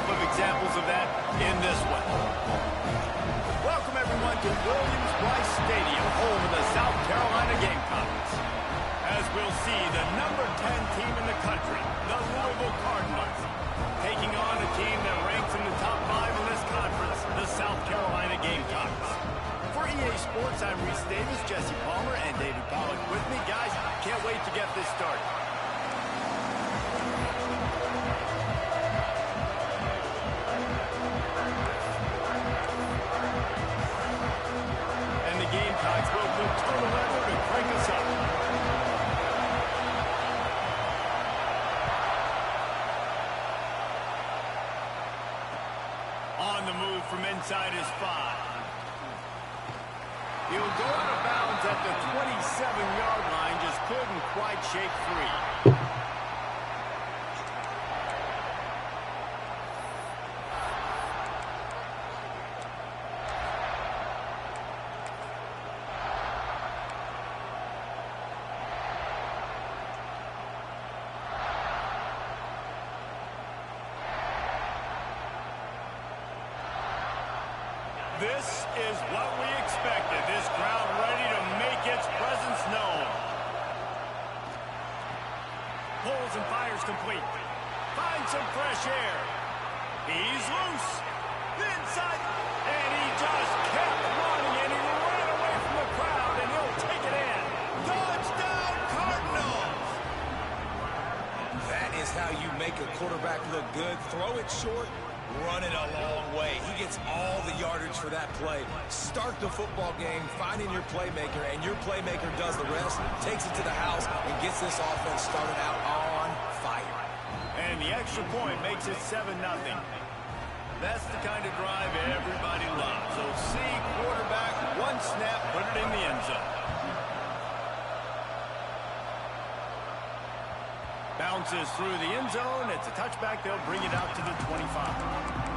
couple of examples of that in this one. Welcome, everyone, to Williams-Brice Stadium, home of the South Carolina Gamecocks. As we'll see, the number 10 team in the country, the Louisville Cardinals, taking on a team that ranks in the top 5 in this conference, the South Carolina Gamecocks. For EA Sports, I'm Reese Davis, Jesse Palmer, and David Pollack with me. Guys, can't wait to get this started. And the Gamecocks will put total effort to crank us up. On the move from inside his 5. He'll go out of bounds at the 27-yard line, just couldn't quite shake free. This is what we expected. This crowd ready to make its presence known. Pulls and fires complete. Finds some fresh air. He's loose. Inside. And he just kept running, and he ran away from the crowd, and he'll take it in. Touchdown, Cardinals! That is how you make a quarterback look good. Throw it short. Run it a long way. He gets all the yardage for that play. Start the football game, finding your playmaker, and your playmaker does the rest, takes it to the house, and gets this offense started out on fire. And the extra point makes it 7-0. That's the kind of drive everybody loves. So see quarterback, one snap, put it in the end zone. Bounces through the end zone. It's a touchback. They'll bring it out to the 25.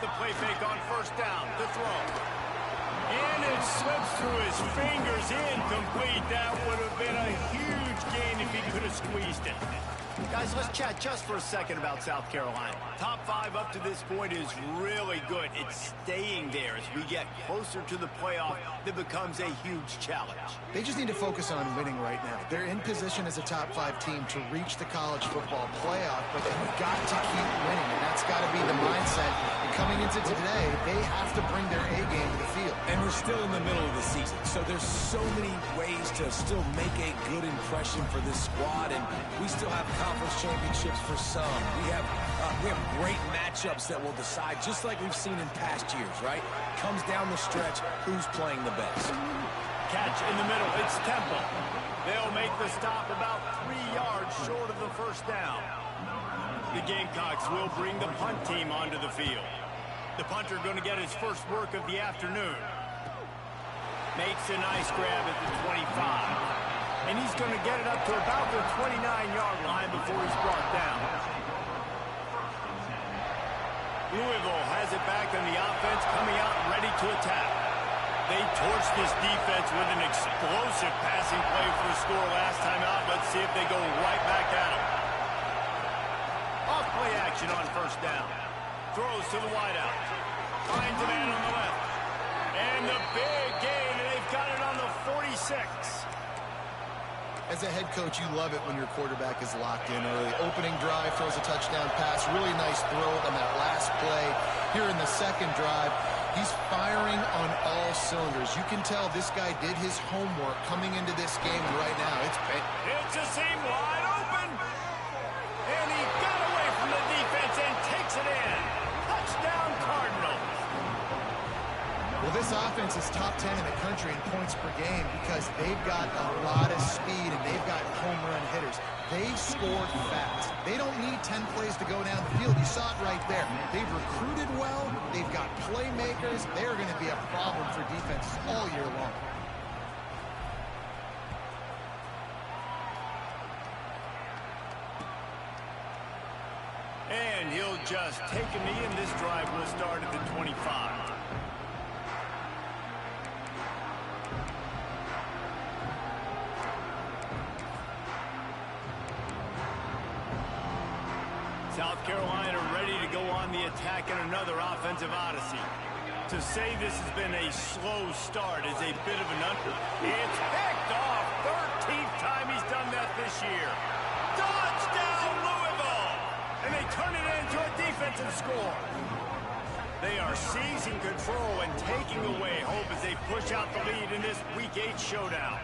The play fake on first down, the throw. And it slips through his fingers, incomplete. That would have been a huge gain if he could have squeezed it. Guys, let's chat just for a second about South Carolina. Top 5 up to this point is really good. It's staying there as we get closer to the playoff. That becomes a huge challenge. They just need to focus on winning right now. They're in position as a top 5 team to reach the college football playoff, but they've got to keep winning, and that's got to be the mindset. And coming into today, they have to bring their A game to the field. And we're still in the middle of the season, so there's so many ways to still make a good impression for this squad, and we still have conference championships for some. We have great matchups that will decide, just like we've seen in past years, right? Comes down the stretch, who's playing the best. Catch in the middle, it's Temple. They'll make the stop about 3 yards short of the first down. The Gamecocks will bring the punt team onto the field. The punter going to get his first work of the afternoon. Makes a nice grab at the 25. And he's going to get it up to about the 29-yard line before he's brought down. Louisville has it back on the offense, coming out ready to attack. They torched this defense with an explosive passing play for a score last time out. Let's see if they go right back at him. Off play action on first down. Throws to the wideout. Finds a man on the left. And the big gain, and they've got it on the 46. As a head coach, you love it when your quarterback is locked in early. Opening drive, throws a touchdown pass. Really nice throw on that last play. Here in the second drive, he's firing on all cylinders. You can tell this guy did his homework coming into this game right now. It's a seam wide open. And he got away from the defense and takes it in. Touchdown, Cardinals. Well, this offense is top 10 in the country in points per game because they've got a lot of speed and they've got home run hitters. They've scored fast. They don't need 10 plays to go down the field. You saw it right there. They've recruited well. They've got playmakers. They're going to be a problem for defenses all year long. And he'll just take a knee, and this drive will start at the 25. South Carolina ready to go on the attack in another offensive odyssey. To say this has been a slow start is a bit of an under. It's picked off. 13th time he's done that this year. Touchdown, Louisville! And they turn it into a defensive score. They are seizing control and taking away hope as they push out the lead in this Week 8 showdown.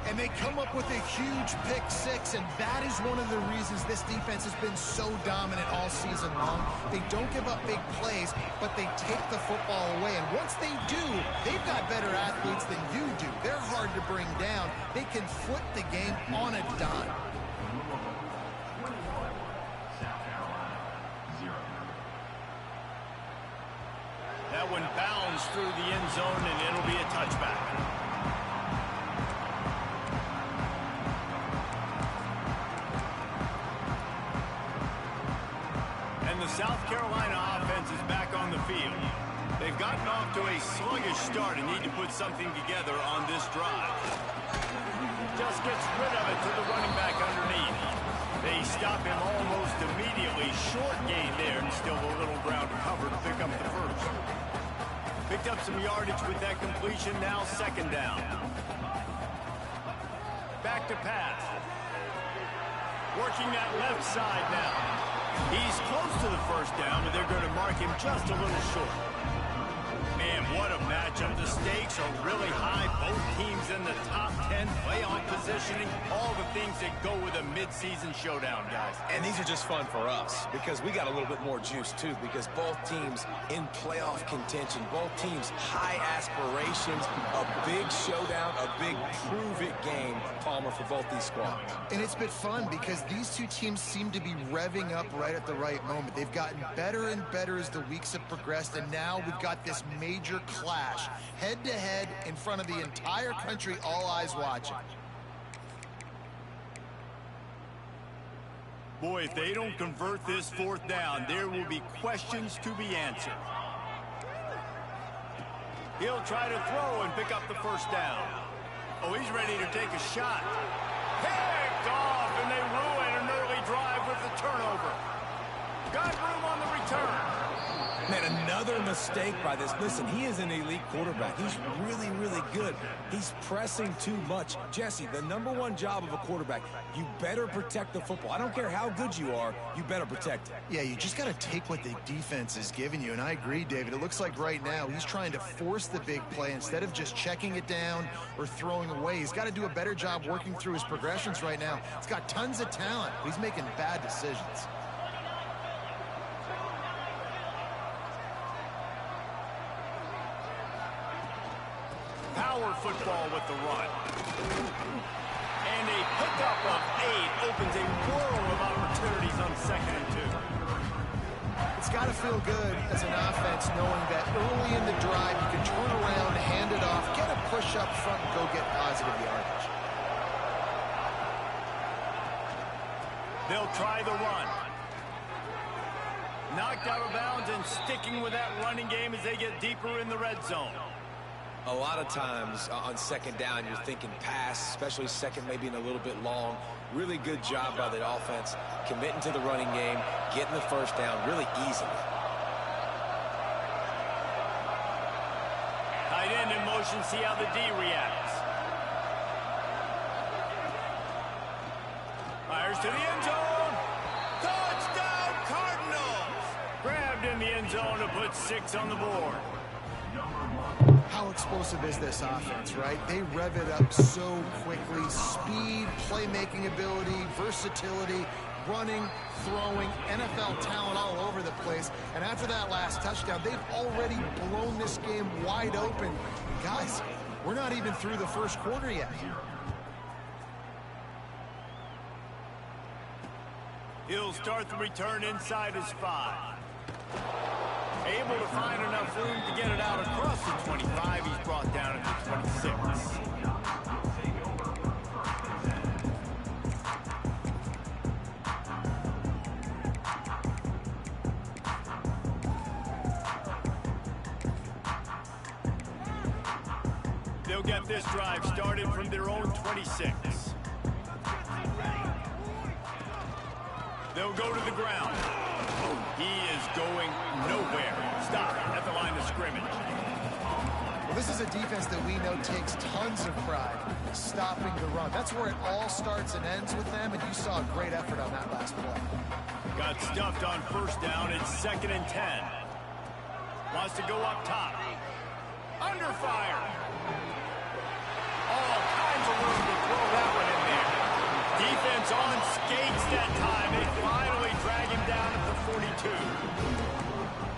And they come up with a huge pick six, and that is one of the reasons this defense has been so dominant all season long. They don't give up big plays, but they take the football away. And once they do, they've got better athletes than you do. They're hard to bring down. They can flip the game on a dime. That one bounds through the end zone, and it'll be a touchback. The South Carolina offense is back on the field. They've gotten off to a sluggish start and need to put something together on this drive. Just gets rid of it to the running back underneath. They stop him almost immediately. Short gain there, and still a little ground to cover to pick up the first. Picked up some yardage with that completion, now second down. Back to pass. Working that left side now. He's close to the first down, but they're going to mark him just a little short. Man, what a matchup. The stakes are really high. Both teams in the top 10, playoff positioning, all the things that go with a midseason showdown, guys. And these are just fun for us because we got a little bit more juice, too, because both teams in playoff contention, both teams high aspirations, a big showdown, a big prove-it game, Palmer, for both these squads. And it's been fun because these two teams seem to be revving up right at the right moment. They've gotten better and better as the weeks have progressed, and now we've got this major clash, head-to-head in front of the entire country, all eyes watching. Boy, if they don't convert this fourth down, there will be questions to be answered. He'll try to throw and pick up the first down. Oh, he's ready to take a shot. Picked off, and they ruin an early drive with the turnover. Got room on the return. Man, another mistake by this. Listen, he is an elite quarterback. He's really, really good. He's pressing too much. Jesse, the #1 job of a quarterback, you better protect the football. I don't care how good you are, you better protect it. Yeah, you just got to take what the defense is giving you, and I agree, David. It looks like right now he's trying to force the big play instead of just checking it down or throwing away. He's got to do a better job working through his progressions right now. He's got tons of talent. He's making bad decisions. Power football with the run. And a pickup of 8 opens a world of opportunities on 2nd and 2. It's got to feel good as an offense knowing that early in the drive you can turn around, hand it off, get a push up front, and go get positive yardage. They'll try the run. Knocked out of bounds and sticking with that running game as they get deeper in the red zone. A lot of times on 2nd down, you're thinking pass, especially 2nd, maybe in a little bit long. Really good job by the offense, committing to the running game, getting the first down really easily. Tight end in motion, see how the D reacts. Fires to the end zone. Touchdown, Cardinals! Grabbed in the end zone to put 6 on the board. How explosive is this offense, right? They rev it up so quickly. Speed, playmaking ability, versatility, running, throwing, NFL talent all over the place. And after that last touchdown, they've already blown this game wide open. Guys, we're not even through the first quarter yet. He'll start the return inside his 5. Able to find enough room to get it out across the 25. He's brought down at the 26. They'll get this drive started from their own 26. They'll go to the ground. He is going nowhere. Stop at the line of scrimmage. Well, this is a defense that we know takes tons of pride stopping the run. That's where it all starts and ends with them, and you saw a great effort on that last play. Got stuffed on first down. It's 2nd and 10. Wants to go up top. Under fire. All kinds of room to throw that one in there. Defense on skates that time. They finally drag him down at the 42.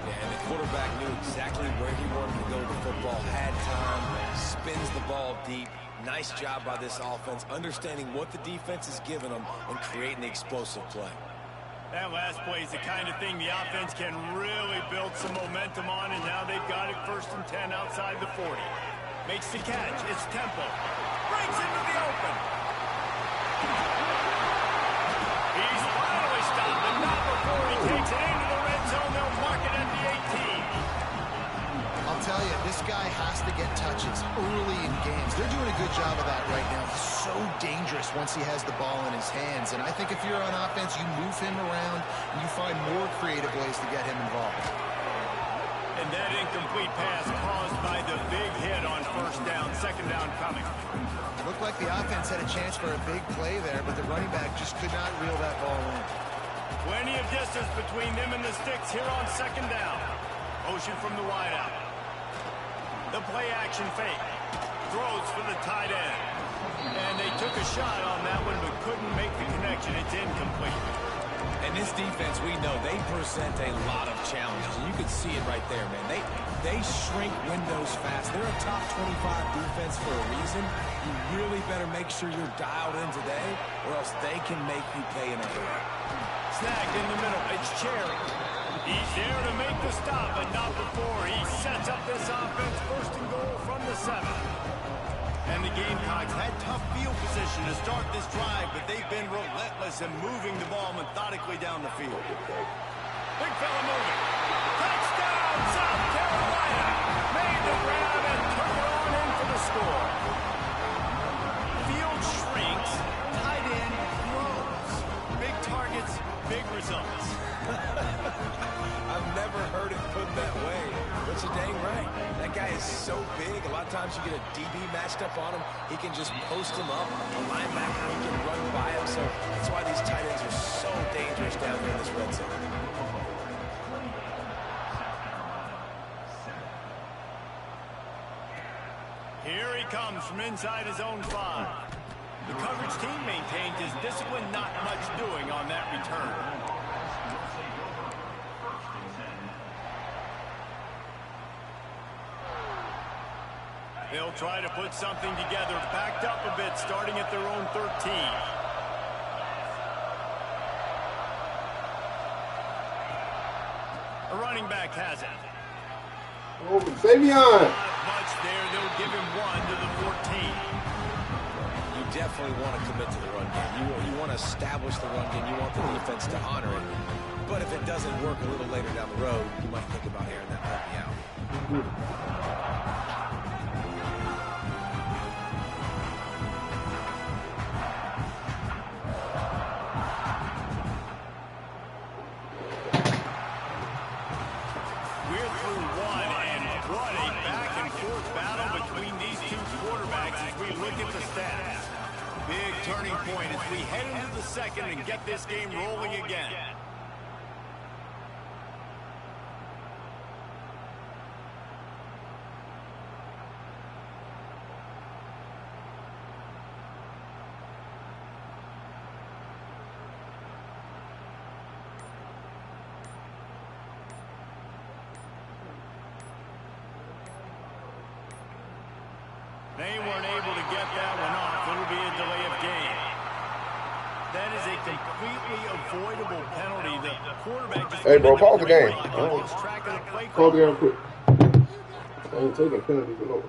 And the quarterback knew exactly where he wanted to go with the football, had time, spins the ball deep. Nice job by this offense, understanding what the defense is giving them and creating the explosive play. That last play is the kind of thing the offense can really build some momentum on, and now they've got it 1st and 10 outside the 40. Makes the catch. It's Temple. Breaks into the open. He's finally stopped, but not before he takes it into the red zone. They'll mark it at the 18. I'll tell you, this guy has to get touches early in games. They're doing a good job of that right now. He's so dangerous once he has the ball in his hands. And I think if you're on offense, you move him around and you find more creative ways to get him involved. And that incomplete pass caused by the big hit on first down. 2nd down coming. Looked like the offense had a chance for a big play there, but the running back just could not reel that ball in. Plenty of distance between them and the sticks here on 2nd down. Motion from the wideout. The play action fake. Throws for the tight end. And they took a shot on that one, but couldn't make the connection. It's incomplete. And this defense, we know, they present a lot of challenges. And you can see it right there, man. They shrink windows fast. They're a top 25 defense for a reason. You really better make sure you're dialed in today, or else they can make you pay in a hurry. Snagged in the middle. It's Cherry. He's there to make the stop, but not before. He sets up this offense 1st and goal from the 7. And the Gamecocks had tough field position to start this drive, but they've been relentless in moving the ball methodically down the field. Big fella moving. Touchdown, South Carolina! Made the grab and took it on in for the score. Field shrinks, tight end grows. Big targets, big results. I've never heard it put that way, but you're dang right. That guy is so big, a lot of times you get a DB matched up on him. He can just post him up. A linebacker, he can run by him. So that's why these tight ends are so dangerous down here in this red zone. Here he comes from inside his own 5. The coverage team maintained his discipline, not much doing on that return. They'll try to put something together, backed up a bit, starting at their own 13. A running back has it. Oh, Savion! Not much there. They'll give him 1 to the 14. You definitely want to commit to the run game. You want to establish the run game. You want the defense to honor it. But if it doesn't work a little later down the road, you might think about airing that puppy out. Turning point as we head into the 2nd and get this game rolling again. They weren't able to get that one off. It'll be a delay of game. That is a completely avoidable penalty. The quarterback just... Hey, bro, pause the game. Lost track of the play Pause the call. game quick. I ain't taking penalties at all.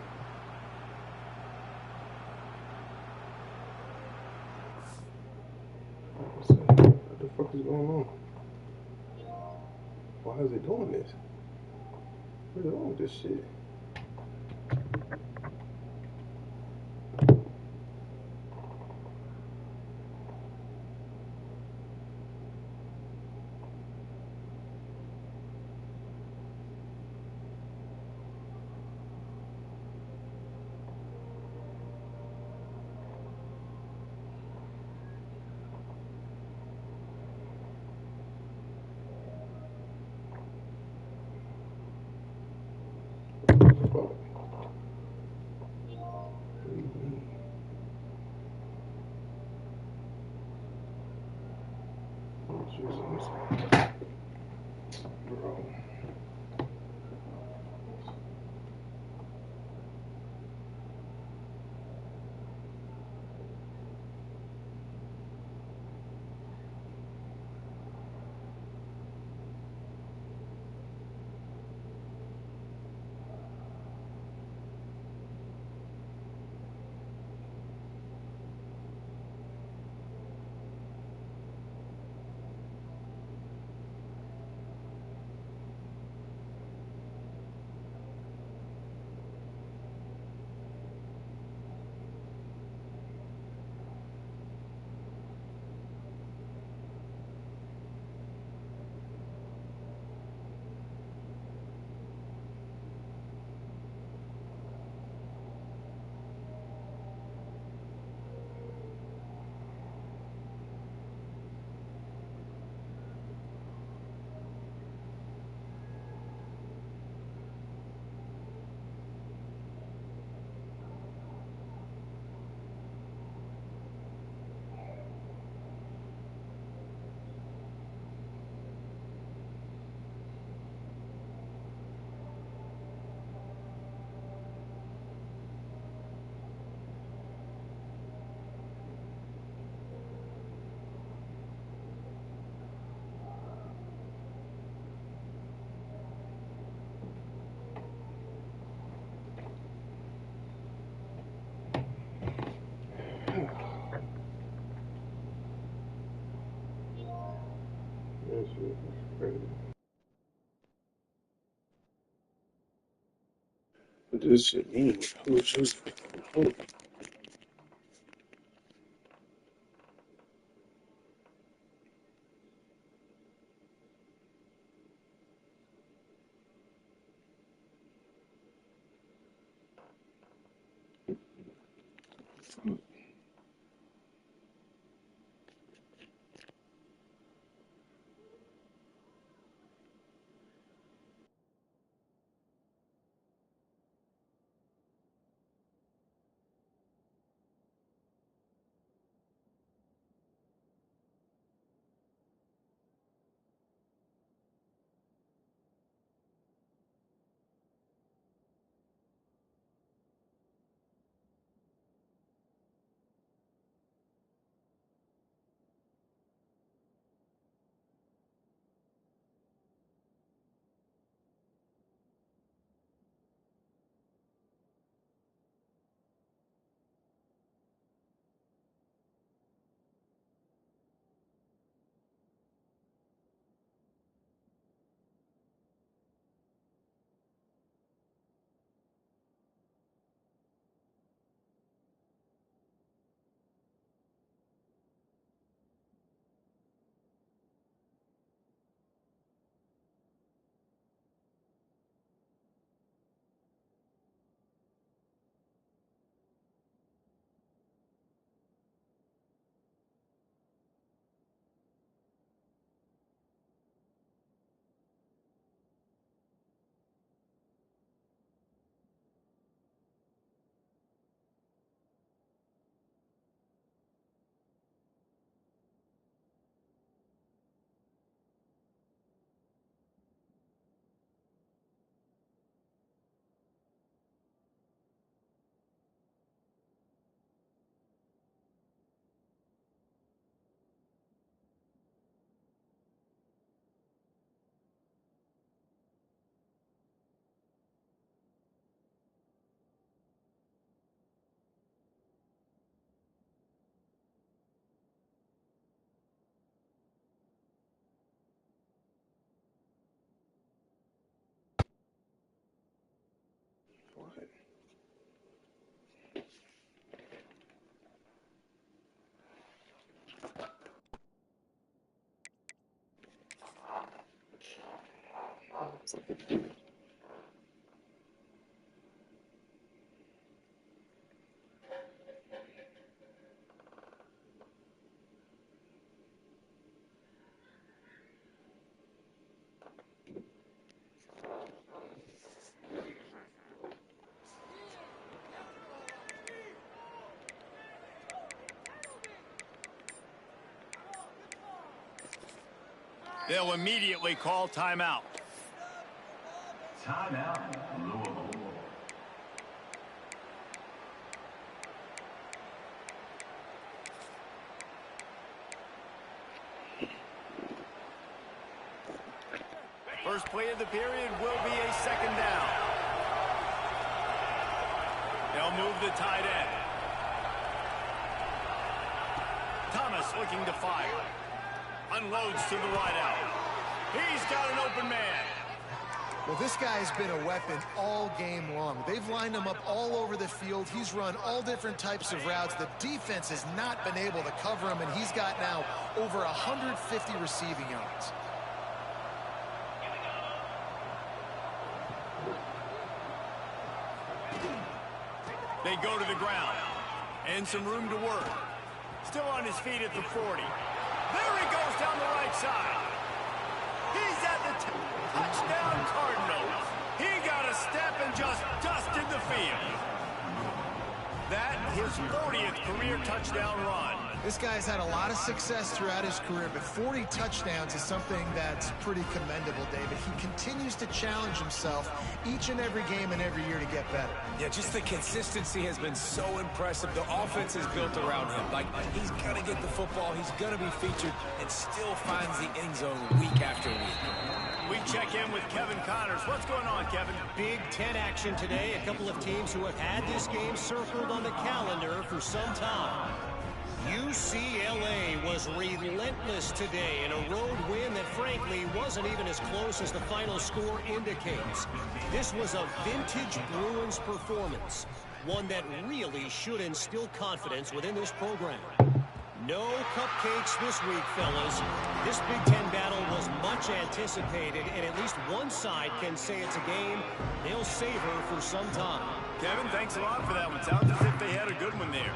What the fuck is going on? Why is it doing this? What is wrong with this shit? What does this shit mean? Who shoes? Oh, what? They'll immediately call timeout. Timeout, Louisville. First play of the period will be a second down. They'll move the tight end. Thomas looking to fire. Unloads to the wideout. He's got an open man. Well, this guy's been a weapon all game long. They've lined him up all over the field. He's run all different types of routes. The defense has not been able to cover him, and he's got now over 150 receiving yards. They go to the ground. And some room to work. Still on his feet at the 40. There he goes down the right side. He's at the touchdown Cardinals. He got a step and just dusted the field. That his 40th career touchdown run. This guy's had a lot of success throughout his career, but 40 touchdowns is something that's pretty commendable, David. He continues to challenge himself each and every game and every year to get better. Yeah, just the consistency has been so impressive. The offense is built around him. Like, he's going to get the football, he's going to be featured, and still finds the end zone week after week. We check in with Kevin Connors. What's going on, Kevin? Big Ten action today. A couple of teams who have had this game circled on the calendar for some time. UCLA was relentless today in a road win that frankly wasn't even as close as the final score indicates. This was a vintage Bruins performance, one that really should instill confidence within this program. No cupcakes this week, fellas. This Big Ten battle was much anticipated, and at least one side can say it's a game they'll savor for some time. Kevin, thanks a lot for that one. Sounds as if they had a good one there.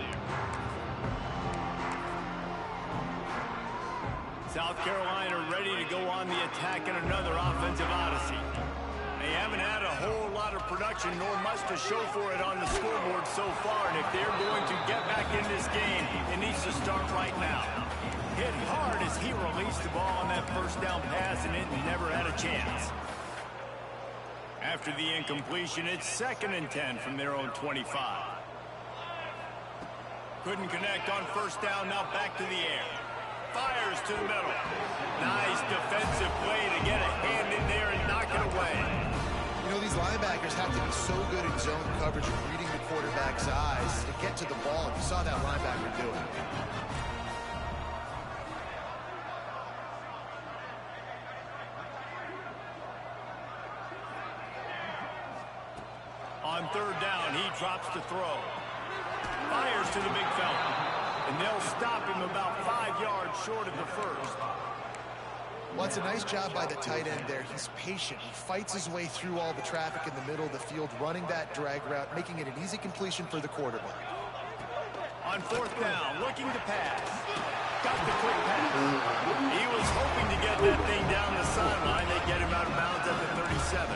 South Carolina ready to go on the attack in another offensive odyssey. They haven't had a whole lot of production nor much to show for it on the scoreboard so far, and if they're going to get back in this game, it needs to start right now. Hit hard as he released the ball on that first down pass, and it never had a chance. After the incompletion, it's 2nd and 10 from their own 25. Couldn't connect on first down, now back to the air. Fires to the middle. Nice defensive play to get a hand in there and knock it away. You know, these linebackers have to be so good in zone coverage and reading the quarterback's eyes to get to the ball. You saw that linebacker do it. On 3rd down, he drops to throw. Fires to the big fella. And they'll stop him about 5 yards short of the first. Well, it's a nice job by the tight end there. He's patient. He fights his way through all the traffic in the middle of the field, running that drag route, making it an easy completion for the quarterback. On 4th down, looking to pass. Got the quick pass. He was hoping to get that thing down the sideline. They get him out of bounds at the 37.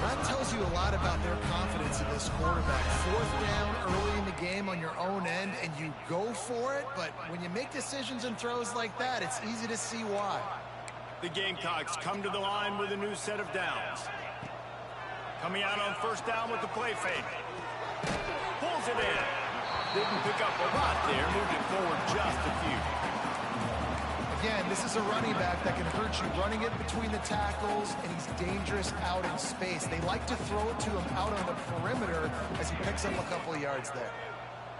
That tells you a lot about their confidence in this quarterback. 4th down early in the game on your own end, and you go for it, but when you make decisions and throws like that, it's easy to see why. The Gamecocks come to the line with a new set of downs. Coming out on 1st down with the play fake. Pulls it in. Didn't pick up a lot there, moved it forward just a few. Again, this is a running back that can hurt you, running it between the tackles, and he's dangerous out in space. They like to throw it to him out on the perimeter as he picks up a couple of yards there.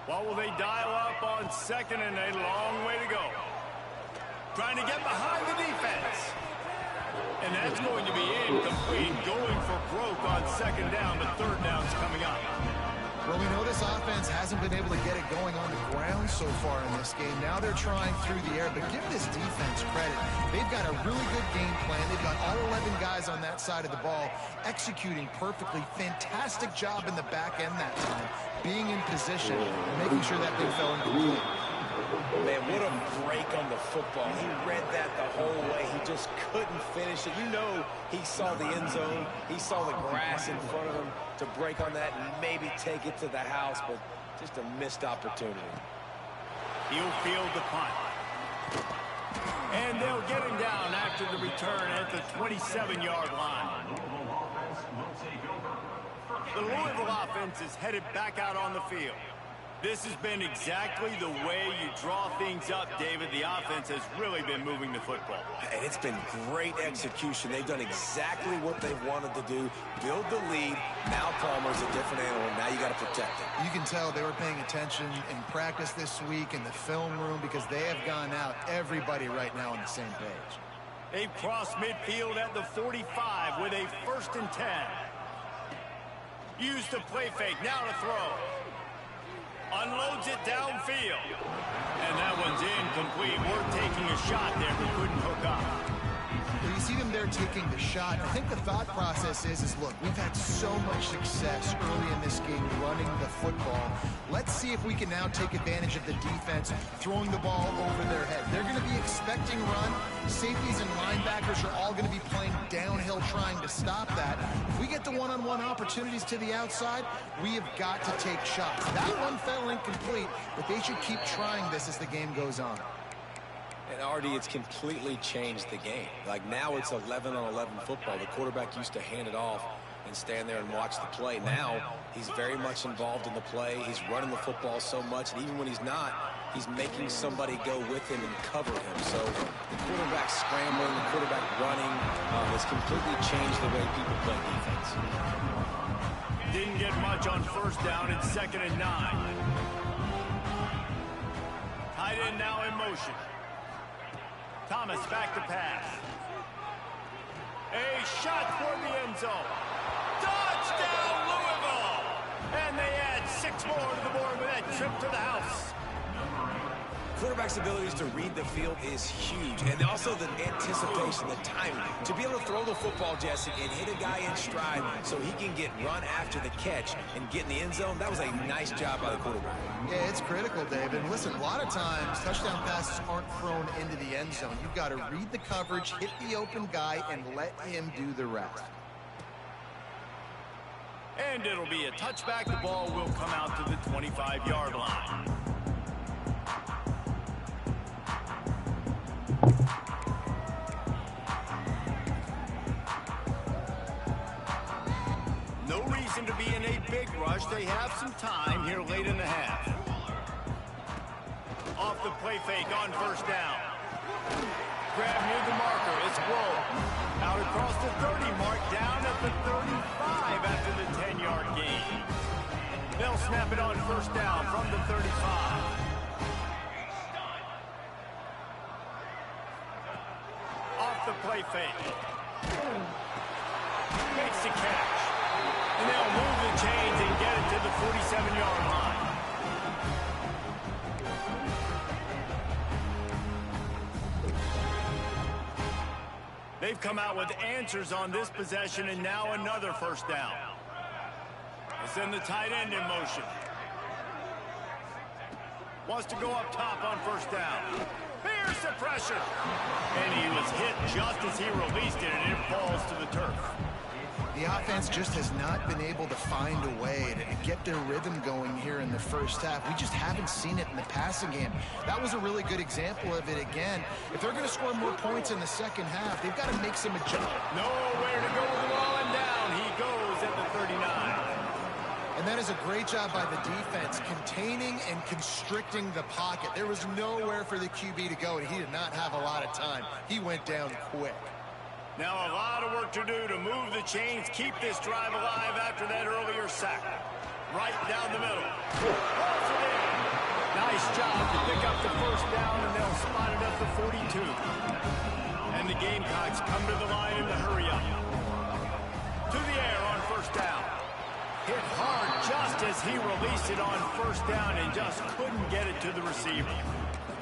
What will they dial up on 2nd and a long way to go? Trying to get behind the defense. And that's going to be incomplete, going for broke on 2nd down, but 3rd down's coming up. Well, we know this offense hasn't been able to get it going on the ground so far in this game. Now they're trying through the air, but give this defense credit. They've got a really good game plan. They've got all 11 guys on that side of the ball executing perfectly. Fantastic job in the back end that time, being in position and making sure that thing fell incomplete. Man, what a break on the football. He read that the whole way. He just couldn't finish it. You know he saw the end zone. He saw the grass in front of him to break on that and maybe take it to the house, but just a missed opportunity. He'll field the punt. And they'll get him down after the return at the 27-yard line. The Louisville offense is headed back out on the field. This has been exactly the way you draw things up, David. The offense has really been moving the football. And it's been great execution. They've done exactly what they've wanted to do. Build the lead. Now Palmer's a different animal. Now you got to protect it. You can tell they were paying attention in practice this week in the film room because they have gone out, everybody right now on the same page. They've crossed midfield at the 45 with a 1st and 10. Use the play fake. Now to throw. Unloads it downfield. And that one's incomplete. We're taking a shot there, but couldn't hook up. Well, you see them there taking the shot. I think the thought process is look, we've had so much success early in this game running the football. Let's see if we can now take advantage of the defense throwing the ball over their head. They're going to be expecting run. Safeties and linebackers are all going to be playing downhill trying to stop that. If we get the one-on-one opportunities to the outside, we have got to take shots. That one fell incomplete, but they should keep trying this as the game goes on. And Artie, it's completely changed the game. Like now it's 11-on-11 football. The quarterback used to hand it off and stand there and watch the play. Now he's very much involved in the play. He's running the football so much, and even when he's not, he's making somebody go with him and cover him. So the quarterback scrambling, the quarterback running has completely changed the way people play defense. Didn't get much on 1st down. It's 2nd and 9. Tight end now in motion. Thomas back to pass. A shot toward the end zone. Touchdown, Louisville! And they add 6 more to the board with that trip to the house. Quarterback's abilities to read the field is huge, and also the anticipation, the timing. To be able to throw the football, Jesse, and hit a guy in stride so he can get run after the catch and get in the end zone, that was a nice job by the quarterback. Yeah, it's critical, David. And listen, a lot of times, touchdown passes aren't thrown into the end zone. You've got to read the coverage, hit the open guy, and let him do the rest. And it'll be a touchback. The ball will come out to the 25-yard line. No reason to be in a big rush. They have some time here late in the half. Off the play fake on first down. Grab near the marker. It's Woe. Out across the 30 mark, down at the 35 after the 10-yard gain. They'll snap it on first down from the 35. Off the play fake. Makes the catch. And they'll move the chains and get it to the 47-yard line. They've come out with answers on this possession, and now another first down. It's in the tight end in motion. Wants to go up top on first down. Here's the pressure. And he was hit just as he released it, and it falls to the turf. The offense just has not been able to find a way to get their rhythm going here in the first half. We just haven't seen it in the passing game. That was a really good example of it again. If they're going to score more points in the second half, they've got to make some adjustments. Nowhere to go with the ball, and down he goes at the 39. And that is a great job by the defense, containing and constricting the pocket. There was nowhere for the QB to go, and he did not have a lot of time. He went down quick. Now a lot of work to do to move the chains, keep this drive alive after that earlier sack. Right down the middle. Rolls it in. Nice job to pick up the first down, and they'll spot it at the 42. And the Gamecocks come to the line in the hurry up. To the air on first down. Hit hard just as he released it on first down and just couldn't get it to the receiver.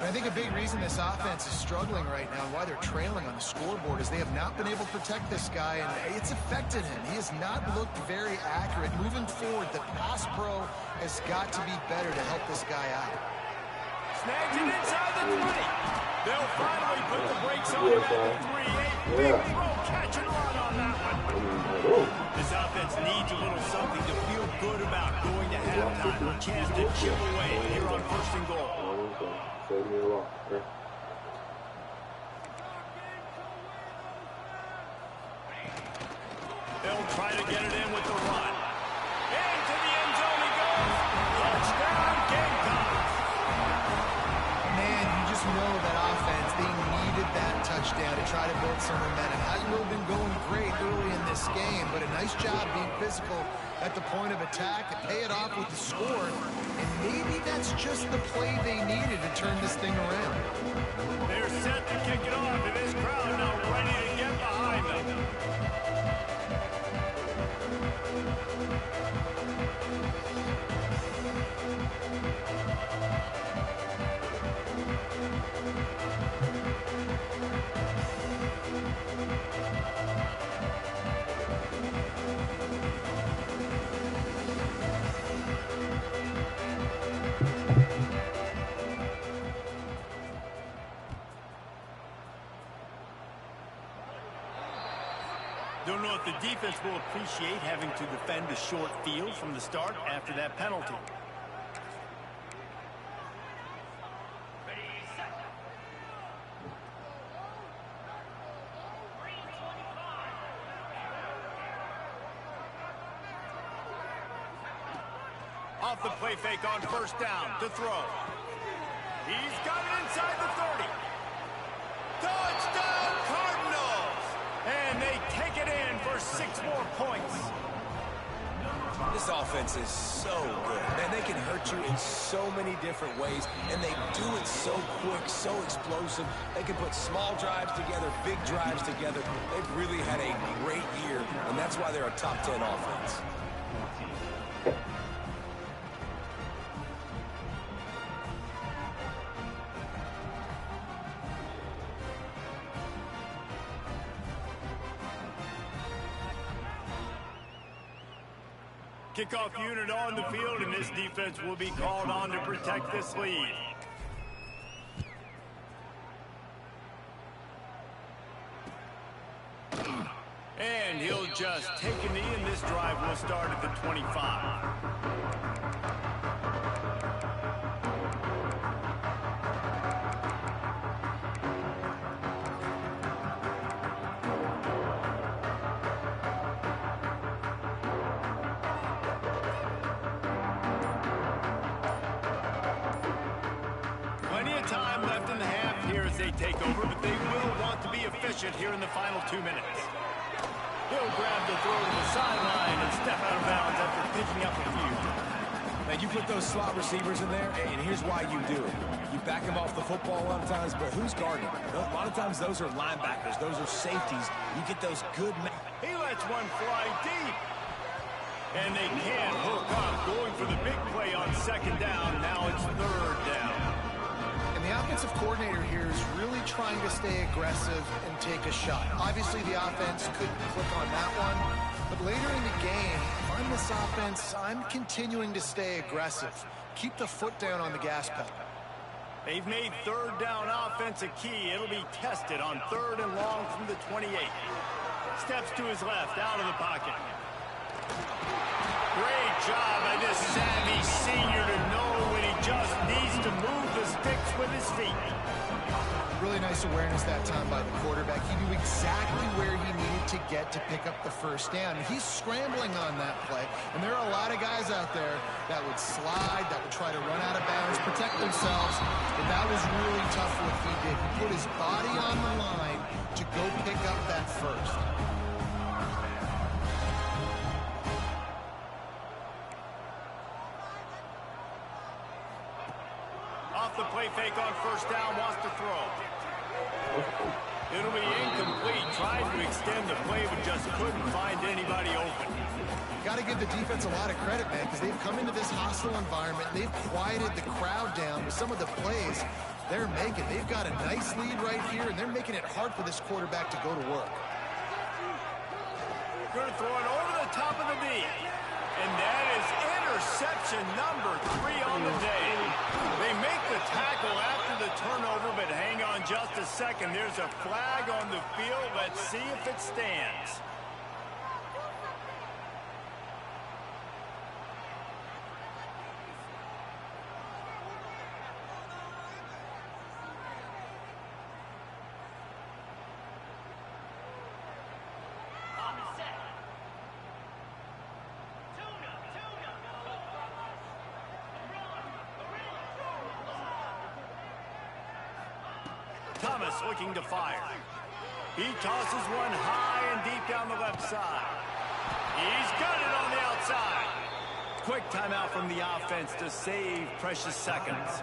I think a big reason this offense is struggling right now and why they're trailing on the scoreboard is they have not been able to protect this guy, and it's affected him. He has not looked very accurate. Moving forward, the pass pro has got to be better to help this guy out. Snags it inside the 20. They'll finally put the brakes on him at the 3. A big throw, catch and run on that one. This offense needs a little something to feel good about going to halftime. A chance to chip away here on first and goal. They'll try to get it in with the run. Into the end zone he goes. Touchdown, Gamecocks. Man, you just know that offense, they needed that touchdown to try to build some momentum. Hasn't really been going great early in this game, but a nice job being physical at the point of attack to pay it off with the score. And maybe that's just the play they needed to turn this thing around. They're set to kick it off, and this crowd now ready to get behind them. Don't know if the defense will appreciate having to defend a short field from the start after that penalty. Off the play fake on first down to throw. He's got it inside the 30. Touchdown, Cardinals! And they take it in for 6 more points. This offense is so good. Man, they can hurt you in so many different ways, and they do it so quick, so explosive. They can put small drives together, big drives together. They've really had a great year, and that's why they're a top 10 offense. Kickoff unit on the field, and this defense will be called on to protect this lead. And he'll just take a knee, and this drive will start at the 25. Time left in the half here as they take over, but they will want to be efficient here in the final 2 minutes. He'll grab the throw to the sideline and step out of bounds after picking up a few. Man, you put those slot receivers in there, and here's why you do it. You back them off the football a lot of times, but who's guarding? A lot of times those are linebackers. Those are safeties. You get those good... He lets one fly deep. And they can't hook up, going for the big play on second down. Now it's third down. The offensive coordinator here is really trying to stay aggressive and take a shot. Obviously, the offense couldn't click on that one, but later in the game, if I'm this offense, I'm continuing to stay aggressive. Keep the foot down on the gas pedal. They've made third down offense a key. It'll be tested on third and long from the 28. Steps to his left, out of the pocket. Great job by this savvy senior to know when he just needs to move the sticks with his feet. Really nice awareness that time by the quarterback. He knew exactly where he needed to get to pick up the first down. He's scrambling on that play, and there are a lot of guys out there that would slide, that would try to run out of bounds, protect themselves, but that was really tough what he did. He put his body on the line to go pick up that first. Off the play fake on first down, wants to throw. It'll be incomplete. Tried to extend the play, but just couldn't find anybody open. Got to give the defense a lot of credit, man, because they've come into this hostile environment. They've quieted the crowd down with some of the plays they're making. They've got a nice lead right here, and they're making it hard for this quarterback to go to work. Going to throw it over the top of the knee. And that is interception number 3 on the day. They make the tackle after the turnover, but hang on just a second. There's a flag on the field. Let's see if it stands. Thomas looking to fire. He tosses one high and deep down the left side. He's got it on the outside. Quick timeout from the offense to save precious seconds.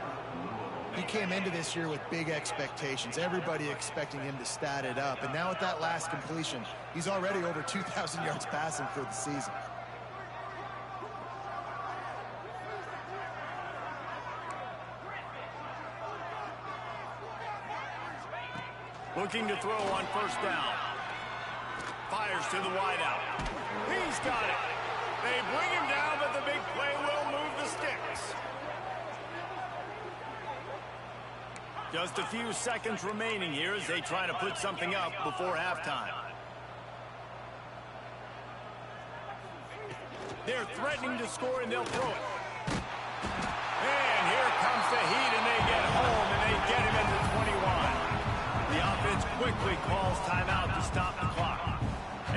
He came into this year with big expectations. Everybody expecting him to stat it up. And now with that last completion, he's already over 2,000 yards passing for the season. Looking to throw on first down. Fires to the wideout. He's got it. They bring him down, but the big play will move the sticks. Just a few seconds remaining here as they try to put something up before halftime. They're threatening to score, and they'll throw it. And here comes the heat, and they get home, and they get him at the 21. The offense quickly calls timeout to stop the clock.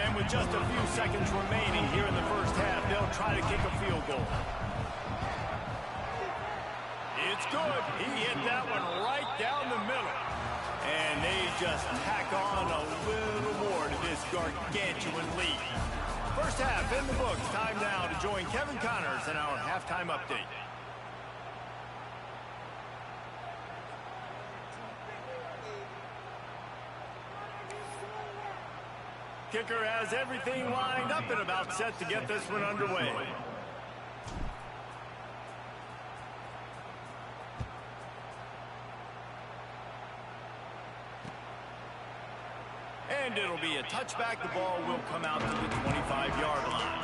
And with just a few seconds remaining here in the first half, they'll try to kick a field goal. It's good. He hit that one right down the middle. And they just tack on a little more to this gargantuan lead. First half in the books. Time now to join Kevin Connors in our halftime update. Kicker has everything lined up and about set to get this one underway. And it'll be a touchback. The ball will come out to the 25-yard line.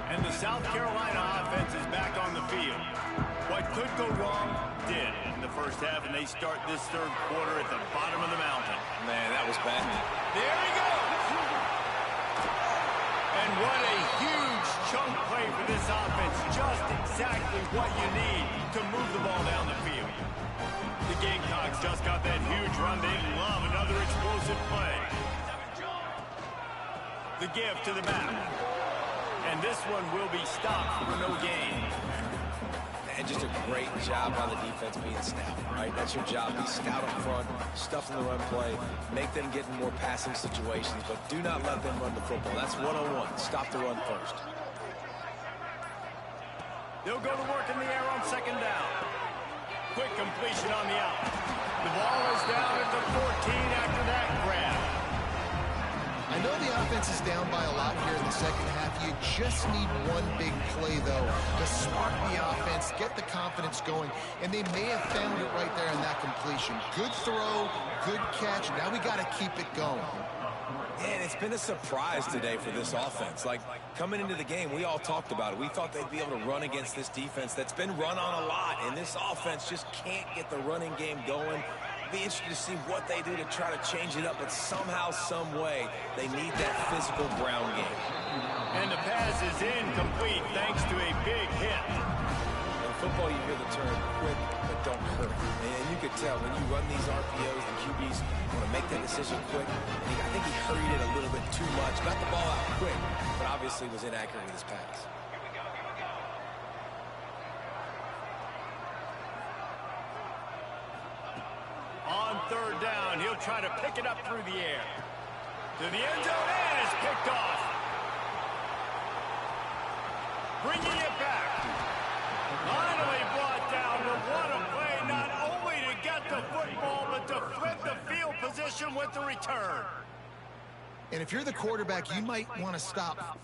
And the South Carolina offense is back on the field. What could go wrong did in the first half, and they start this third quarter at the bottom of the mountain. Man, that was bad. There he goes! And what a huge chunk play for this offense. Just exactly what you need to move the ball down the field. The Gamecocks just got that huge run. They love another explosive play. The give to the back. And this one will be stopped for no gain. And just a great job on the defense being stout, right? That's your job. Be stout up front, stuff in the run play, make them get in more passing situations, but do not let them run the football. That's one-on-one. Stop the run first. They'll go to work in the air on second down. Quick completion on the out. The ball is down at the 14 after that grab. I know the offense is down by a lot here in the second half. You just need one big play, though, to spark the offense, get the confidence going, and they may have found it right there in that completion. Good throw, good catch. Now we got to keep it going. And it's been a surprise today for this offense. Like, coming into the game, we all talked about it. We thought they'd be able to run against this defense that's been run on a lot, and this offense just can't get the running game going. Be interested to see what they do to try to change it up, but somehow, some way, they need that physical ground game. And the pass is incomplete thanks to a big hit. In football, you hear the term quick, but don't hurt. And you could tell when you run these RPOs, the QBs want to make that decision quick. I think he hurried it a little bit too much, got the ball out quick, but obviously was inaccurate with his pass. On third down, he'll try to pick it up through the air. To the end zone, and it's picked off. Bringing it back. Finally brought down, but what a play, not only to get the football, but to flip the field position with the return. And if you're the quarterback, you might want to stop